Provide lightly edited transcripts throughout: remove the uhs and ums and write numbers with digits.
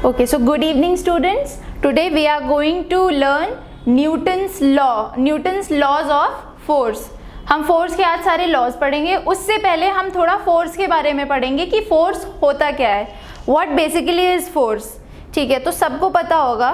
Okay, so good evening students. Today we are going to learn Newton's laws of force. हम force के आज सारे laws पढ़ेंगे. उससे पहले हम थोड़ा फोर्स के बारे में पढ़ेंगे कि फोर्स होता क्या है, व्हाट बेसिकली इज फोर्स. ठीक है, तो सबको पता होगा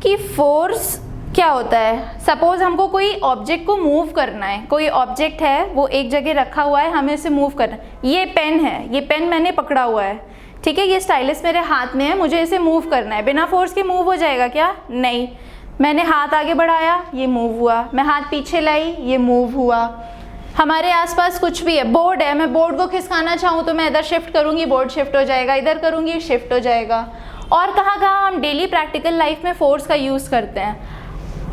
कि फोर्स क्या होता है. सपोज हमको कोई ऑब्जेक्ट को मूव करना है, कोई ऑब्जेक्ट है वो एक जगह रखा हुआ है, हमें उसे मूव करना है. ये पेन है, ये पेन मैंने पकड़ा हुआ है, ठीक है, ये स्टाइलिस मेरे हाथ में है, मुझे इसे मूव करना है. बिना फोर्स के मूव हो जाएगा क्या? नहीं. मैंने हाथ आगे बढ़ाया, ये मूव हुआ. मैं हाथ पीछे लाई, ये मूव हुआ. हमारे आसपास कुछ भी है, बोर्ड है, मैं बोर्ड को खिसकाना चाहूँ तो मैं इधर शिफ्ट करूँगी, बोर्ड शिफ्ट हो जाएगा, इधर करूँगी, शिफ्ट हो जाएगा. और कहाँ कहाँ हम डेली प्रैक्टिकल लाइफ में फोर्स का यूज़ करते हैं.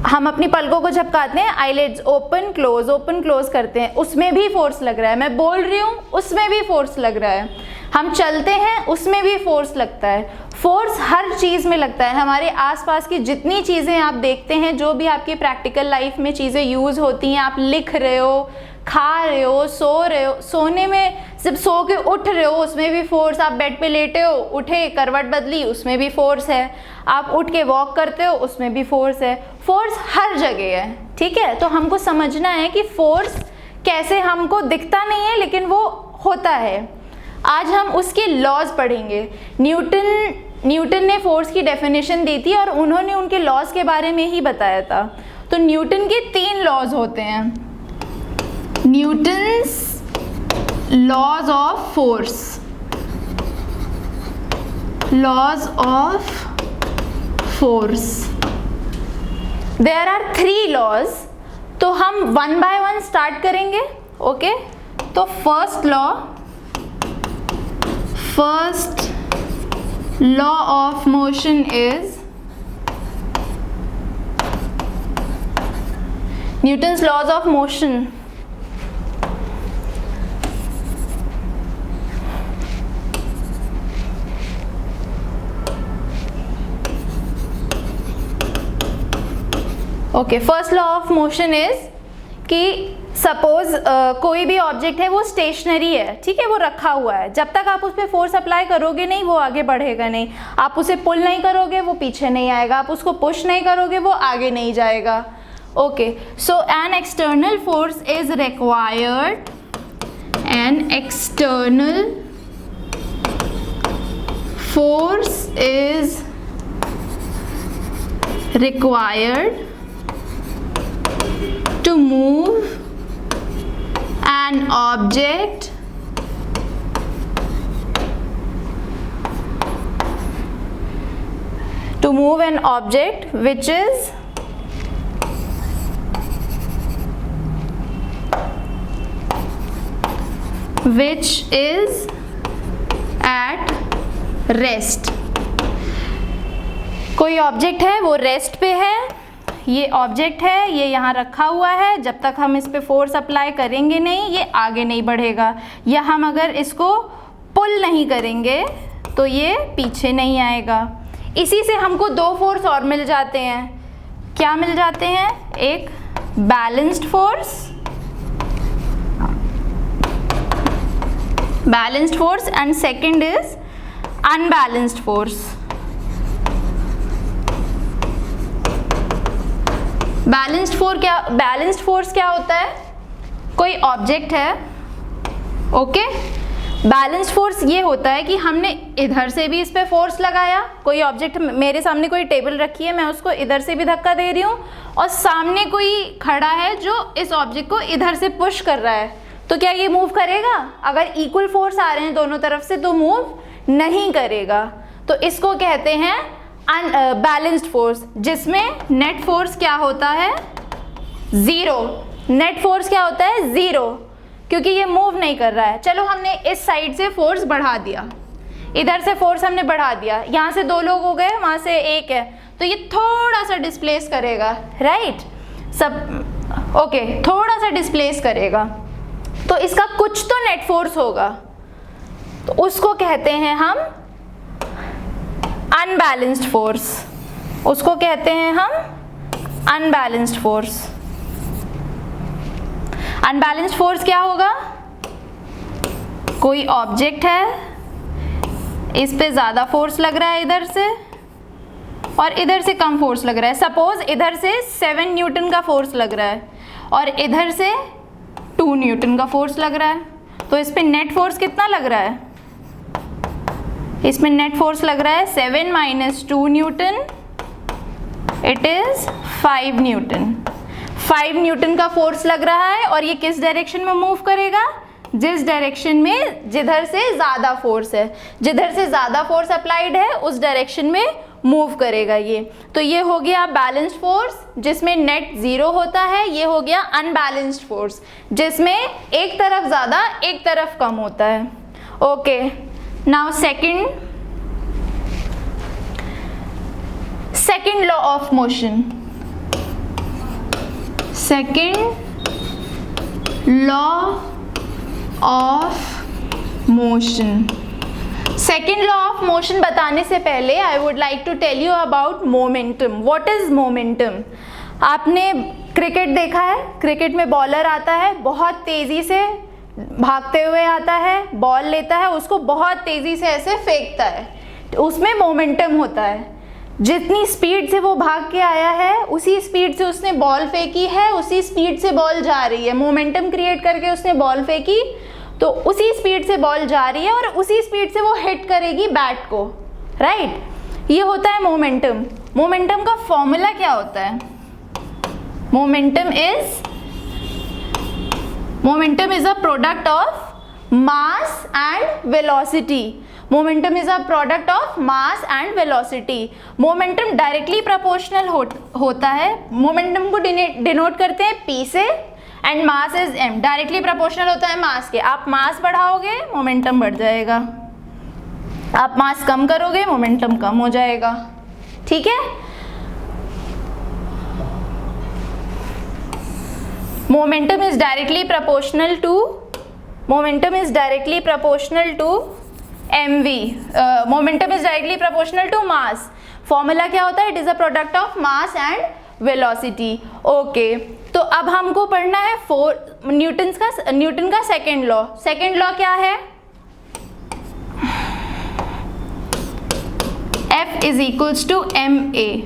हम अपनी पलकों को झपकाते हैं, आईलिड्स ओपन क्लोज करते हैं, उसमें भी फोर्स लग रहा है. मैं बोल रही हूँ, उसमें भी फोर्स लग रहा है. हम चलते हैं, उसमें भी फोर्स लगता है. फोर्स हर चीज़ में लगता है. हमारे आसपास की जितनी चीज़ें आप देखते हैं, जो भी आपकी प्रैक्टिकल लाइफ में चीज़ें यूज़ होती हैं, आप लिख रहे हो, खा रहे हो, सो रहे हो, सोने में जब सो के उठ रहे हो उसमें भी फोर्स. आप बेड पे लेटे हो, उठे, करवट बदली, उसमें भी फोर्स है. आप उठ के वॉक करते हो, उसमें भी फोर्स है. फोर्स हर जगह है. ठीक है, तो हमको समझना है कि फोर्स कैसे हमको दिखता नहीं है लेकिन वो होता है. आज हम उसके लॉज पढ़ेंगे. न्यूटन ने फोर्स की डेफिनेशन दी थी और उन्होंने उनके लॉज के बारे में ही बताया था. तो न्यूटन के 3 लॉज होते हैं. Newton's laws of force, laws of force. There are 3 laws. तो हम 1 बाय 1 स्टार्ट करेंगे. ओके, तो first law of motion is Newton's laws of motion. Okay, first law of motion is कि सपोज कोई भी ऑब्जेक्ट है वो स्टेशनरी है, ठीक है, वो रखा हुआ है. जब तक आप उस पर फोर्स अप्लाई करोगे नहीं, वो आगे बढ़ेगा नहीं. आप उसे पुल नहीं करोगे, वो पीछे नहीं आएगा. आप उसको पुश नहीं करोगे, वो आगे नहीं जाएगा. Okay, so N external force is required. N external force is required to move an object which is at rest. कोई ऑब्जेक्ट है वो रेस्ट पे है. ये ऑब्जेक्ट है, ये यहाँ रखा हुआ है. जब तक हम इस पे फोर्स अप्लाई करेंगे नहीं, ये आगे नहीं बढ़ेगा. या हम अगर इसको पुल नहीं करेंगे तो ये पीछे नहीं आएगा. इसी से हमको 2 फोर्स और मिल जाते हैं. क्या मिल जाते हैं? एक balanced force and second is unbalanced force. Balanced force क्या होता है? कोई ऑब्जेक्ट है, ओके. बैलेंस्ड फोर्स ये होता है कि हमने इधर से भी इस पे फोर्स लगाया. कोई ऑब्जेक्ट, मेरे सामने कोई टेबल रखी है, मैं उसको इधर से भी धक्का दे रही हूँ, और सामने कोई खड़ा है जो इस ऑब्जेक्ट को इधर से पुश कर रहा है. तो क्या ये मूव करेगा? अगर इक्वल फोर्स आ रहे हैं दोनों तरफ से तो मूव नहीं करेगा. तो इसको कहते हैं अनबैलेंस्ड फोर्स, जिसमें नेट फोर्स क्या होता है? 0. नेट फोर्स क्या होता है? 0, क्योंकि ये मूव नहीं कर रहा है. चलो, हमने इस साइड से फोर्स बढ़ा दिया, इधर से फोर्स हमने बढ़ा दिया. यहाँ से 2 लोग हो गए, वहाँ से 1 है, तो ये थोड़ा सा डिस्प्लेस करेगा, राइट? सब ओके, थोड़ा सा डिस्प्लेस करेगा. तो इसका कुछ तो नेट फोर्स होगा, तो उसको कहते हैं हम अनबैलेंस्ड फोर्स. उसको कहते हैं हम अनबैलेंस्ड फोर्स. अनबैलेंस्ड फोर्स क्या होगा? कोई ऑब्जेक्ट है, इस पे ज़्यादा फोर्स लग रहा है इधर से, और इधर से कम फोर्स लग रहा है। सपोज इधर से 7 न्यूटन का फोर्स लग रहा है और इधर से 2 न्यूटन का फोर्स लग रहा है, तो इस पे नेट फोर्स कितना लग रहा है? इसमें नेट फोर्स लग रहा है 7 minus 2 Newton, it is 5 Newton. 5 Newton का फोर्स लग रहा है और ये किस डायरेक्शन में मूव करेगा? जिस डायरेक्शन में जिधर से ज़्यादा फोर्स है, जिधर से ज़्यादा फोर्स अप्लाइड है उस डायरेक्शन में मूव करेगा ये। तो ये हो गया बैलेंस्ड फोर्स जिसमें नेट 0 होता है, ये हो गया अनबैलेंस्ड फोर्स जिसमें एक तरफ ज़्यादा एक तरफ कम होता है। Okay, now second law of motion, second law of motion. Second law of motion बताने से पहले I would like to tell you about momentum. What is momentum? आपने क्रिकेट देखा है, क्रिकेट में बॉलर आता है, बहुत तेज़ी से भागते हुए आता है, बॉल लेता है, उसको बहुत तेज़ी से ऐसे फेंकता है, तो उसमें मोमेंटम होता है। जितनी स्पीड से वो भाग के आया है उसी स्पीड से उसने बॉल फेंकी है, उसी स्पीड से बॉल जा रही है। मोमेंटम क्रिएट करके उसने बॉल फेंकी तो उसी स्पीड से बॉल जा रही है और उसी स्पीड से वो हिट करेगी बैट को, राइट? ये होता है मोमेंटम। मोमेंटम का फॉर्मूला क्या होता है? Momentum is a product of mass and velocity. Momentum is a product of mass and velocity. Momentum directly proportional होता है। मोमेंटम को डिनोट करते हैं P से and mass is m। Directly proportional होता है मास के। आप मास बढ़ाओगे मोमेंटम बढ़ जाएगा, आप मास कम करोगे मोमेंटम कम हो जाएगा, ठीक है? Momentum is directly proportional to mv। Momentum is directly proportional to mass. Formula क्या होता है? It is a product of mass and velocity. Okay, तो अब हमको पढ़ना है न्यूटन का सेकेंड लॉ। सेकेंड लॉ क्या है? F is equals to ma।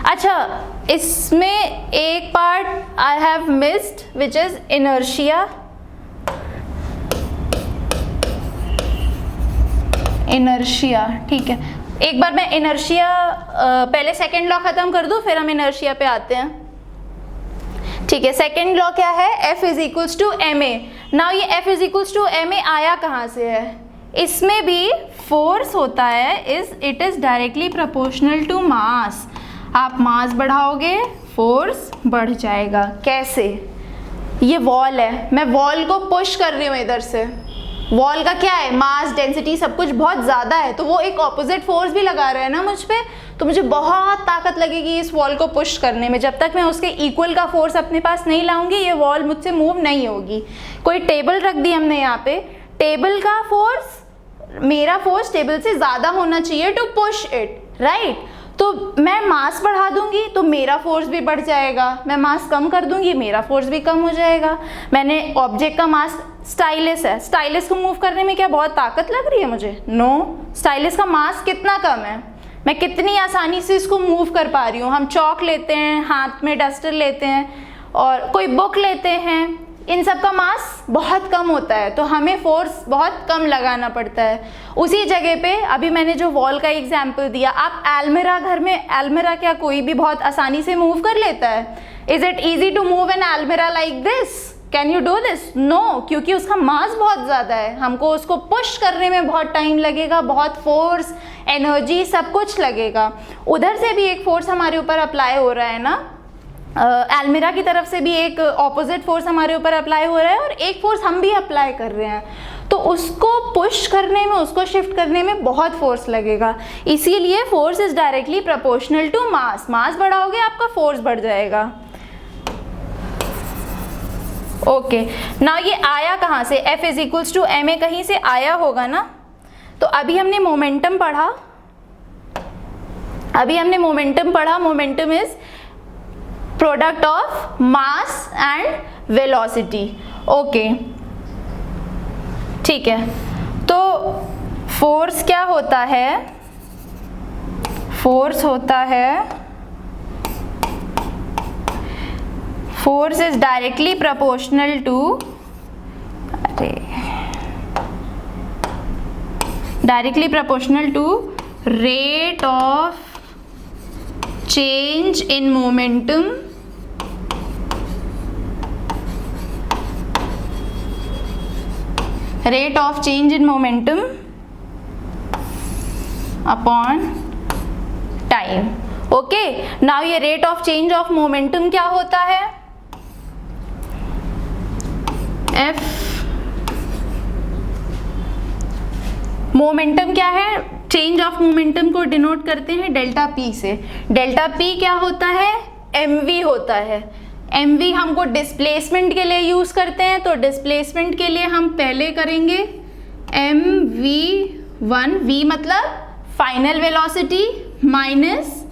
अच्छा, इसमें एक part I have missed which is inertia. Inertia, ठीक है, एक बार मैं इनर्शिया पहले सेकेंड लॉ खत्म कर दूं फिर हम इनर्शिया पे आते हैं, ठीक है? सेकेंड लॉ क्या है? F is equals to ma। Now ये F is equals to ma आया कहाँ से है? इसमें भी फोर्स होता है, it is directly proportional to mass. आप मास बढ़ाओगे फोर्स बढ़ जाएगा। कैसे? ये वॉल है, मैं वॉल को पुश कर रही हूँ इधर से। वॉल का क्या है? मास, डेंसिटी, सब कुछ बहुत ज़्यादा है, तो वो एक ऑपोजिट फोर्स भी लगा रहा है ना मुझ पे, तो मुझे बहुत ताकत लगेगी इस वॉल को पुश करने में। जब तक मैं उसके इक्वल का फोर्स अपने पास नहीं लाऊंगी ये वॉल मुझसे मूव नहीं होगी। कोई टेबल रख दी हमने यहाँ पे, टेबल का फोर्स, मेरा फोर्स टेबल से ज़्यादा होना चाहिए टू पुश इट, राइट? तो मैं मास बढ़ा दूंगी तो मेरा फोर्स भी बढ़ जाएगा, मैं मास कम कर दूंगी मेरा फोर्स भी कम हो जाएगा। मैंने ऑब्जेक्ट का मास, स्टाइलिस है, स्टाइलिस को मूव करने में क्या बहुत ताकत लग रही है मुझे? नो, स्टाइलिस का मास कितना कम है, मैं कितनी आसानी से इसको मूव कर पा रही हूँ। हम चॉक लेते हैं, हाथ में डस्टर लेते हैं और कोई बुक लेते हैं, इन सब का मास बहुत कम होता है, तो हमें फोर्स बहुत कम लगाना पड़ता है। उसी जगह पे अभी मैंने जो वॉल का एग्जाम्पल दिया, आप अलमीरा, घर में अलमीरा क्या कोई भी बहुत आसानी से मूव कर लेता है? Is it easy to move an almirah like this? Can you do this? No, क्योंकि उसका मास बहुत ज़्यादा है, हमको उसको पुश करने में बहुत टाइम लगेगा, बहुत फोर्स, एनर्जी, सब कुछ लगेगा। उधर से भी एक फोर्स हमारे ऊपर अप्लाई हो रहा है ना, अलमीरा की तरफ से भी एक ऑपोजिट फोर्स हमारे ऊपर अप्लाई हो रहा है और एक फोर्स हम भी अप्लाई कर रहे हैं, तो उसको पुश करने में, उसको शिफ्ट करने में बहुत फोर्स लगेगा। इसीलिए force is directly proportional to mass. Mass बढ़ाओगे आपका फोर्स बढ़ जाएगा। ओके, नाउ ये आया कहाँ से? F is equals to ma कहीं से आया होगा ना। तो अभी हमने मोमेंटम पढ़ा, momentum is product of mass and velocity. Okay, ठीक है, तो फोर्स क्या होता है? फोर्स होता है, force is directly proportional to, directly proportional to rate of change in momentum rate of change in momentum upon time. Okay, now ये rate of change of momentum क्या होता है? F मोमेंटम क्या है? चेंज ऑफ मोमेंटम को denote करते हैं delta P से। डेल्टा पी क्या होता है? mv होता है। mv हमको डिस्प्लेसमेंट के लिए यूज करते हैं, तो डिस्प्लेसमेंट के लिए हम पहले करेंगे mv1, v मतलब final velocity minus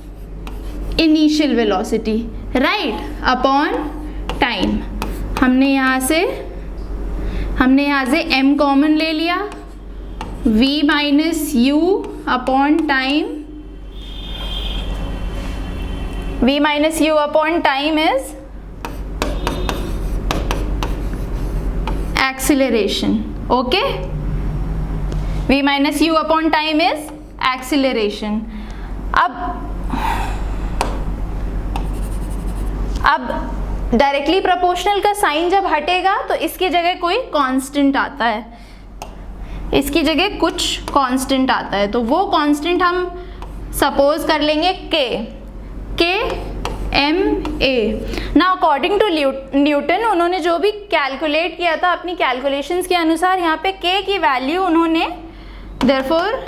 initial velocity, right, upon time. हमने यहाँ से m कॉमन ले लिया, v minus u upon time, v minus u upon time is acceleration. Okay, v minus u upon time is acceleration. अब directly proportional का sign जब हटेगा तो इसकी जगह कोई कांस्टेंट आता है, इसकी जगह कुछ कांस्टेंट आता है, तो वो कांस्टेंट हम सपोज कर लेंगे के एम ए। ना अकॉर्डिंग टू न्यूटन, उन्होंने जो भी कैलकुलेट किया था अपनी कैलकुलेशंस के अनुसार, यहाँ पे के की वैल्यू उन्होंने देयरफॉर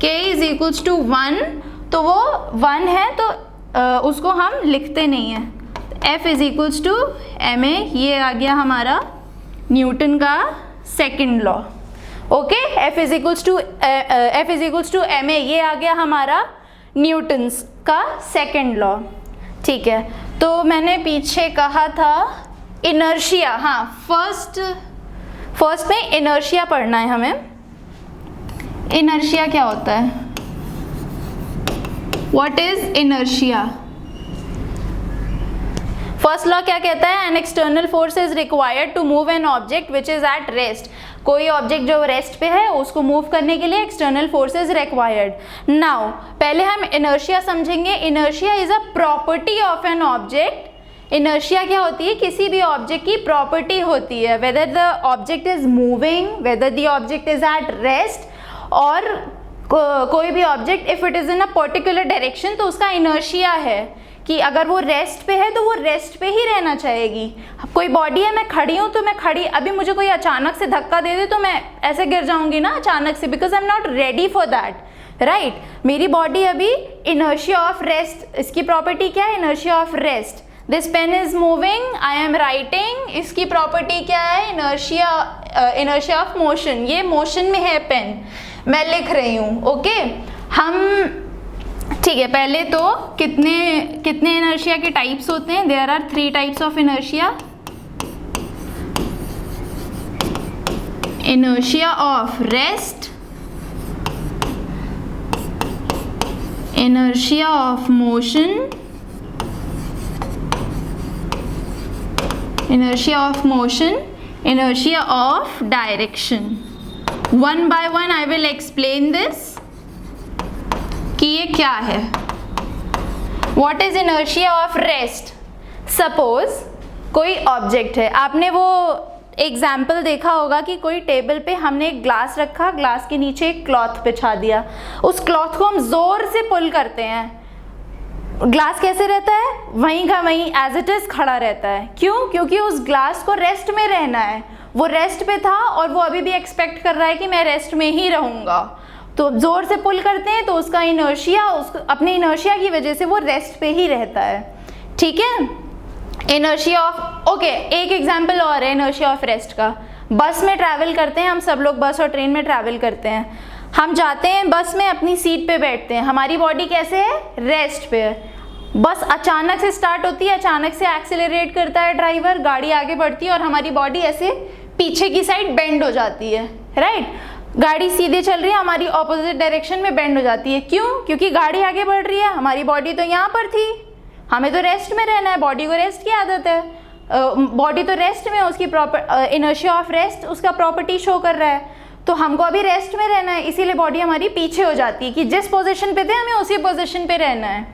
के इज इक्वल्स टू 1, तो वो 1 है तो उसको हम लिखते नहीं हैं। F is equals to m a, ये आ गया हमारा न्यूटन का second law. Okay, F is equals to m a, ये आ गया हमारा न्यूटन्स का सेकेंड लॉ। ठीक है, तो मैंने पीछे कहा था इनर्शिया, हाँ फर्स्ट में इनर्शिया पढ़ना है हमें। इनर्शिया क्या होता है? What is inertia? First law क्या कहता है? An external force is required to move an object which is at rest. कोई ऑब्जेक्ट जो रेस्ट पे है उसको मूव करने के लिए external force is required. Now पहले हम इनर्शिया समझेंगे। Inertia is a property of an object. Inertia क्या होती है? किसी भी ऑब्जेक्ट की प्रॉपर्टी होती है, whether the object is moving, whether the object is at rest, और कोई भी object if it is in a particular direction, तो उसका इनर्शिया है कि अगर वो रेस्ट पे है तो वो रेस्ट पे ही रहना चाहेगी। कोई बॉडी है, मैं खड़ी हूँ तो मैं खड़ी, अभी मुझे कोई अचानक से धक्का दे दे तो मैं ऐसे गिर जाऊंगी ना अचानक से, because I am not ready for that, right. मेरी बॉडी अभी इनर्शिया ऑफ रेस्ट, इसकी प्रॉपर्टी क्या है? Inertia of rest. This pen is moving, I am writing, इसकी प्रॉपर्टी क्या है? Inertia of motion. ये मोशन में है पेन, मैं लिख रही हूँ। ओके, हम ठीक है, पहले तो कितने इनर्शिया के टाइप्स होते हैं? There are 3 types of inertia. Inertia of rest, inertia of motion, inertia of motion, inertia of direction. One by one I will explain this कि ये क्या है। What is inertia of rest? Suppose कोई object है, आपने वो example देखा होगा कि कोई टेबल पे हमने एक ग्लास रखा, ग्लास के नीचे एक क्लॉथ बिछा दिया, उस क्लॉथ को हम जोर से पुल करते हैं, ग्लास कैसे रहता है? वहीं का वहीं एज इट इज खड़ा रहता है। क्यों? क्योंकि उस ग्लास को रेस्ट में रहना है, वो रेस्ट पे था और वो अभी भी एक्सपेक्ट कर रहा है कि मैं रेस्ट में ही रहूँगा, तो जोर से पुल करते हैं तो उसका इनर्शिया, उसको अपनी इनर्शिया की वजह से वो रेस्ट पे ही रहता है। ठीक है, इनर्शिया ऑफ, ओके, एक एग्जाम्पल और है इनर्शिया ऑफ रेस्ट का। बस में ट्रैवल करते हैं हम सब लोग, बस और ट्रेन में ट्रैवल करते हैं, हम जाते हैं बस में, अपनी सीट पे बैठते हैं, हमारी बॉडी कैसे है? रेस्ट पे है। बस अचानक से स्टार्ट होती है, अचानक से एक्सेलरेट करता है ड्राइवर, गाड़ी आगे बढ़ती है और हमारी बॉडी ऐसे पीछे की साइड बेंड हो जाती है, राइट। गाड़ी सीधे चल रही है, हमारी ऑपोजिट डायरेक्शन में बेंड हो जाती है। क्यों? क्योंकि गाड़ी आगे बढ़ रही है, हमारी बॉडी तो यहाँ पर थी, हमें तो रेस्ट में रहना है, बॉडी को रेस्ट की आदत है, बॉडी तो रेस्ट में, उसकी प्रॉपर इनर्शिया ऑफ रेस्ट उसका प्रॉपर्टी शो कर रहा है, तो हमको अभी रेस्ट में रहना है, इसीलिए बॉडी हमारी पीछे हो जाती है कि जिस पोजीशन पे थे हमें उसी पोजीशन पे रहना है।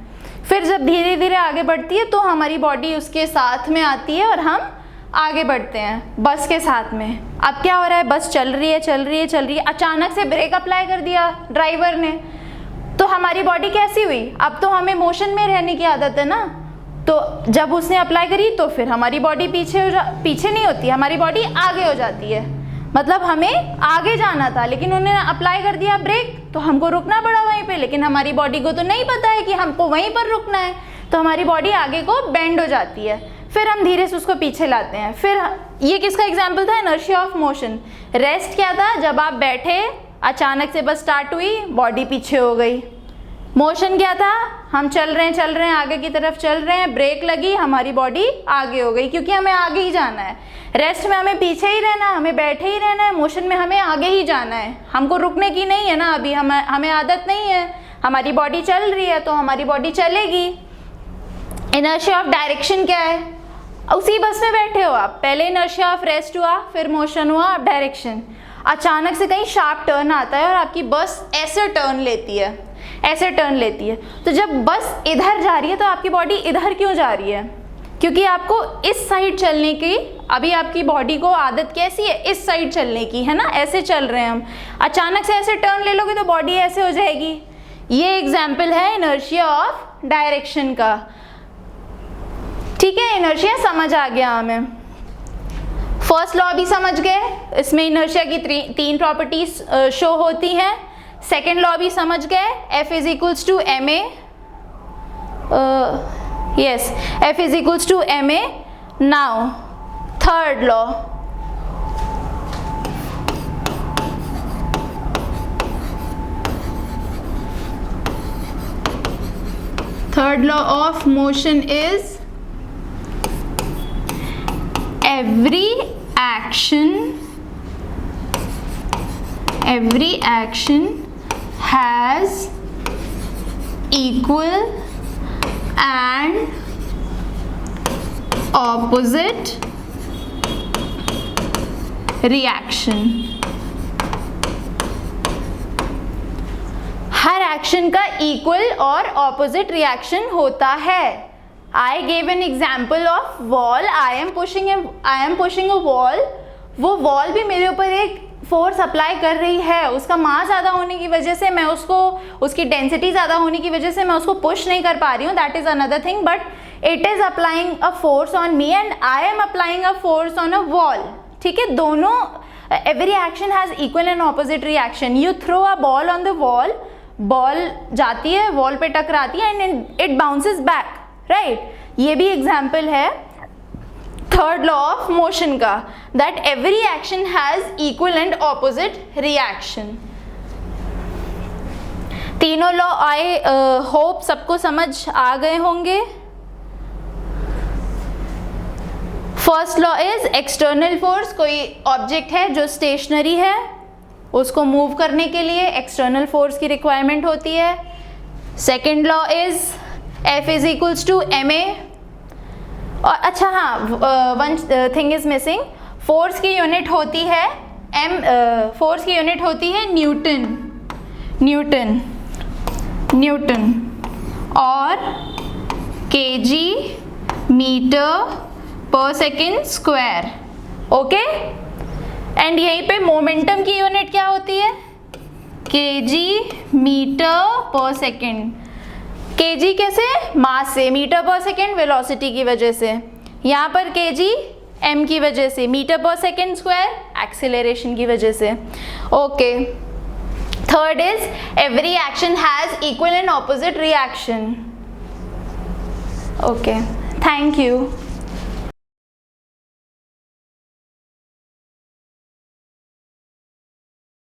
फिर जब धीरे धीरे आगे बढ़ती है तो हमारी बॉडी उसके साथ में आती है और हम आगे बढ़ते हैं बस के साथ में। अब क्या हो रहा है, बस चल रही है चल रही है चल रही है, अचानक से ब्रेक अप्लाई कर दिया ड्राइवर ने, तो हमारी बॉडी कैसी हुई? अब तो हमें मोशन में रहने की आदत है ना, तो जब उसने अप्लाई करी तो फिर हमारी बॉडी पीछे नहीं होती, हमारी बॉडी आगे हो जाती है। मतलब हमें आगे जाना था लेकिन उन्होंने अप्लाई कर दिया ब्रेक, तो हमको रुकना पड़ा वहीं पे, लेकिन हमारी बॉडी को तो नहीं पता है कि हमको वहीं पर रुकना है, तो हमारी बॉडी आगे को बेंड हो जाती है, फिर हम धीरे से उसको पीछे लाते हैं। फिर ये किसका एग्जाम्पल था? Inertia of motion. रेस्ट क्या था? जब आप बैठे, अचानक से बस स्टार्ट हुई, बॉडी पीछे हो गई। मोशन क्या था? हम चल रहे हैं आगे की तरफ चल रहे हैं, ब्रेक लगी, हमारी बॉडी आगे हो गई, क्योंकि हमें आगे ही जाना है। रेस्ट में हमें पीछे ही रहना है, हमें बैठे ही रहना है, मोशन में हमें आगे ही जाना है, हमको रुकने की नहीं है ना, अभी हमें आदत नहीं है, हमारी बॉडी चल रही है तो हमारी बॉडी चलेगी। इनर्शिया ऑफ डायरेक्शन क्या है? उसी बस में बैठे हो आप, पहले इनर्शिया ऑफ रेस्ट हुआ, फिर मोशन हुआ, अब डायरेक्शन। अचानक से कहीं शार्प टर्न आता है और आपकी बस ऐसे टर्न लेती है, ऐसे टर्न लेती है, तो जब बस इधर जा रही है तो आपकी बॉडी इधर क्यों जा रही है? क्योंकि आपको इस साइड चलने की, अभी आपकी बॉडी को आदत कैसी है? इस साइड चलने की, है ना, ऐसे चल रहे हैं हम, अचानक से ऐसे टर्न ले लोगे तो बॉडी ऐसे हो जाएगी। ये एग्जाम्पल है इनर्शिया ऑफ डायरेक्शन का। ठीक है, इनर्शिया समझ आ गया हमें। फर्स्ट लॉ भी समझ गए, इसमें इनर्शिया की तीन प्रॉपर्टीज शो होती हैं। सेकेंड लॉ भी समझ गए, F is equals to m a, yes, F is equals to m a. Now third law, third law of motion is every action has equal and opposite reaction। Her action का equal और opposite reaction होता है। I gave an example of wall, I am pushing a wall, वो wall भी मेरे ऊपर एक force apply कर रही है, उसका मास ज़्यादा होने की वजह से मैं उसको, उसकी डेंसिटी ज़्यादा होने की वजह से मैं उसको पुश नहीं कर पा रही हूँ, that is another thing, but it is applying a force on me and I am applying a force on a wall. ठीक है, दोनों, every action has equal and opposite reaction. You throw a ball on the wall, ball जाती है, wall पे टकराती है and it bounces back, right. ये भी एग्जाम्पल है थर्ड लॉ ऑफ मोशन का, that every action has equal and opposite reaction. तीनों लॉ आई होप सबको समझ आ गए होंगे। First law is external force, कोई ऑब्जेक्ट है जो स्टेशनरी है, उसको मूव करने के लिए एक्सटर्नल फोर्स की रिक्वायरमेंट होती है। Second law is F is equals to m a. और अच्छा हाँ, one thing is missing, force की यूनिट होती है फोर्स की यूनिट होती है न्यूटन और kg metre per second square. Okay, and यहीं पे मोमेंटम की यूनिट क्या होती है? Kg metre per second. Kg कैसे? मास से, मीटर पर सेकेंड वेलोसिटी की वजह से, यहाँ पर केजी एम की वजह से, metre per second square acceleration की वजह से। Okay, third is every action has equal and opposite reaction. Okay, thank you.